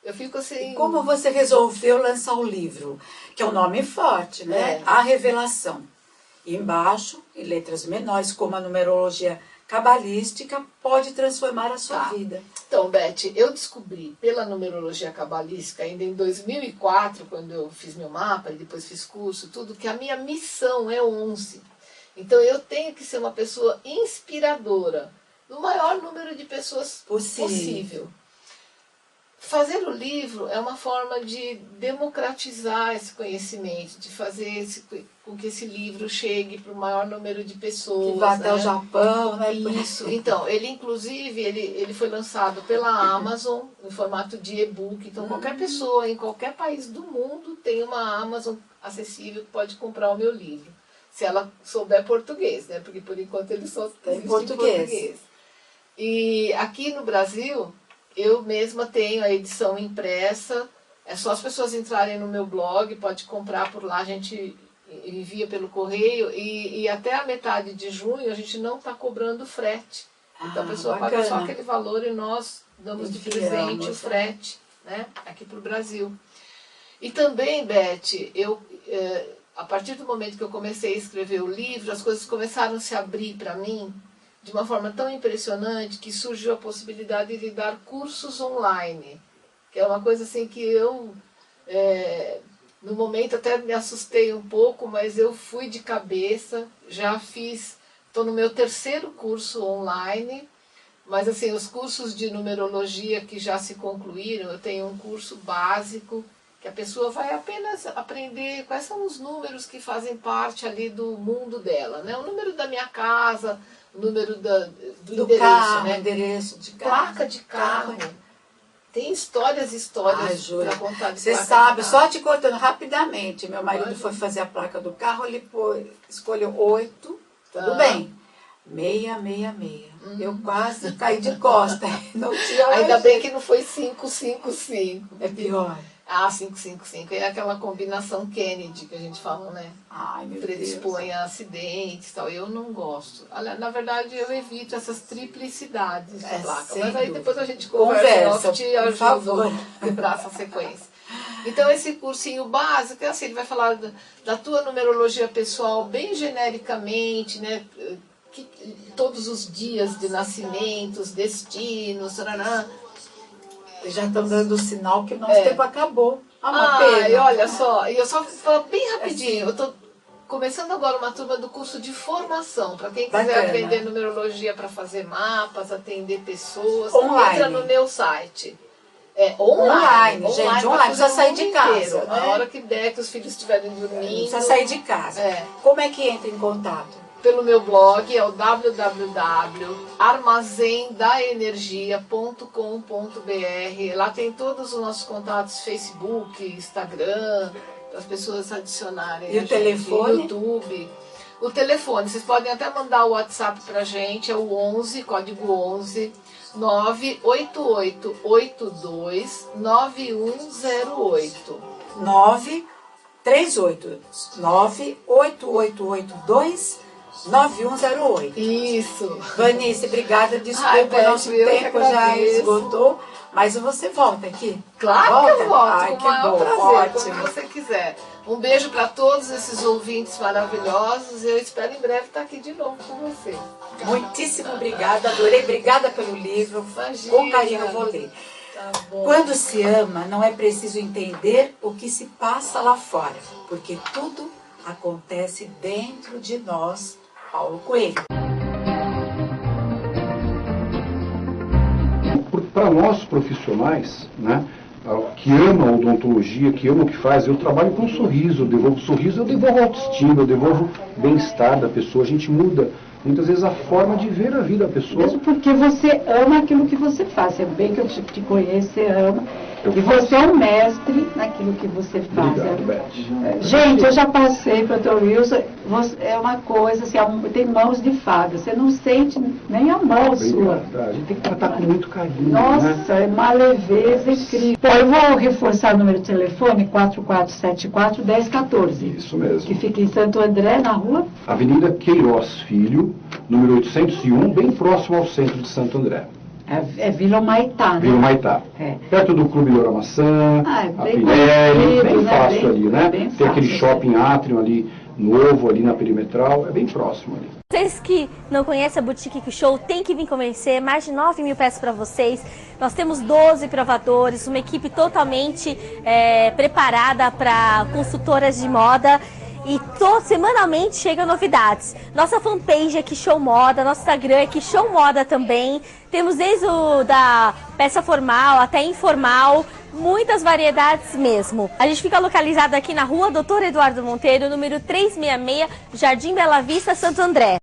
eu fico assim... E como você resolveu lançar o livro? Que é um nome forte, né? A Revelação. E embaixo, em letras menores, como a numerologia cabalística, pode transformar a sua vida. Então, Beth, eu descobri pela numerologia cabalística, ainda em 2004, quando eu fiz meu mapa e depois fiz curso, tudo, que a minha missão é 11. Então, eu tenho que ser uma pessoa inspiradora, no maior número de pessoas possível. Fazer o livro é uma forma de democratizar esse conhecimento, de fazer com que esse livro chegue para o maior número de pessoas. Que vá até o Japão, né? Isso. Então, ele inclusive, ele foi lançado pela Amazon em formato de e-book. Então, qualquer pessoa em qualquer país do mundo tem uma Amazon acessível que pode comprar o meu livro. Se ela souber português, né? Porque por enquanto ele só tem português. E aqui no Brasil, eu mesma tenho a edição impressa, É só as pessoas entrarem no meu blog, pode comprar por lá, a gente envia pelo correio e até a metade de junho a gente não está cobrando frete. Então a pessoa paga só aquele valor e nós damos de presente o frete, né, aqui para o Brasil. E também, Beth, a partir do momento que eu comecei a escrever o livro, as coisas começaram a se abrir para mim de uma forma tão impressionante que surgiu a possibilidade de dar cursos online, que é uma coisa assim que eu, no momento até me assustei um pouco, mas eu fui de cabeça, já fiz, estou no meu 3º curso online, mas assim, os cursos de numerologia que já se concluíram, eu tenho um curso básico, que a pessoa vai apenas aprender quais são os números que fazem parte ali do mundo dela, né? O número da minha casa, o número do endereço, carro, né? Endereço de placa de carro. Tem histórias para contar de Você placa sabe, de carro. só te cortando rapidamente, meu marido foi fazer a placa do carro, ele escolheu 8, tudo bem, 666. Eu quase caí de costa. Não tinha Ainda bem que não foi 555. É pior. Ah, 555 é aquela combinação Kennedy que a gente fala, né? Ai, meu Predispõe Deus. a acidentes e tal. Eu não gosto. Na verdade, eu evito essas triplicidades de placa. Mas aí depois a gente conversa. Eu te ajudo a quebrar essa sequência. Então, esse cursinho básico, assim, ele vai falar da tua numerologia pessoal bem genericamente, né? Todos os dias de nascimentos, destinos, tarará. Já estão dando sinal que o nosso tempo acabou. E olha só, e eu só falo bem rapidinho, eu estou começando agora uma turma do curso de formação, para quem quiser aprender numerologia para fazer mapas, atender pessoas, entra no meu site. Online, gente, online, precisa sair de casa. A hora que der, que os filhos estiverem dormindo. Precisa sair de casa. Como é que entra em contato? Pelo meu blog, é o www.armazendaenergia.com.br. Lá tem todos os nossos contatos, Facebook, Instagram, para as pessoas adicionarem. E o telefone? YouTube. O telefone, vocês podem até mandar o WhatsApp para a gente, é o 11, código 11, 98882 9108. 938 98882 9108. Isso. Vanice, obrigada. Desculpa, nosso tempo já esgotou. Mas você volta aqui? Claro que eu volto, Ai, com o maior prazer, ótimo. como você quiser. Um beijo para todos esses ouvintes maravilhosos. Eu espero em breve estar aqui de novo com você. Muitíssimo obrigada, adorei. Obrigada pelo livro. Imagina, Com carinho eu vou ler. Tá bom. Quando se ama, não é preciso entender o que se passa lá fora, porque tudo acontece dentro de nós. Paulo Coelho. Para nós profissionais, né, que amam a odontologia, que amam o que faz, eu trabalho com sorriso, eu devolvo sorriso, eu devolvo autoestima, eu devolvo bem-estar da pessoa, a gente muda muitas vezes a forma de ver a vida da pessoa. Mesmo porque você ama aquilo que você faz, é bem que eu te conheço, você ama, e você é um mestre naquilo que você faz. Obrigado, Beth. Gente, eu já passei para o Dr. Wilson, é uma coisa, assim, tem mãos de fada, você não sente nem a mão sua. A gente tem que tratar com muito carinho. Nossa, né? é uma leveza incrível. Bom, eu vou reforçar o número de telefone, 4474-1014. Isso mesmo. Que fica em Santo André, na rua? Avenida Queiroz Filho, número 801, bem próximo ao centro de Santo André. É Vila Humaitá, né? Vila Humaitá. Perto do Clube Loura Maçã, a Pirelli, bem fácil ali, né? Tem aquele shopping Atrium ali, novo ali na Perimetral, é bem próximo ali. Vocês que não conhecem a Boutique Show, tem que vir conhecer, mais de 9 mil peças para vocês. Nós temos 12 provadores, uma equipe totalmente preparada para consultoras de moda. E semanalmente chegam novidades. Nossa fanpage é Show Moda, nosso Instagram é Show Moda também. Temos desde da peça formal até informal, muitas variedades mesmo. A gente fica localizado aqui na rua Dr. Eduardo Monteiro, número 366, Jardim Bela Vista, Santo André.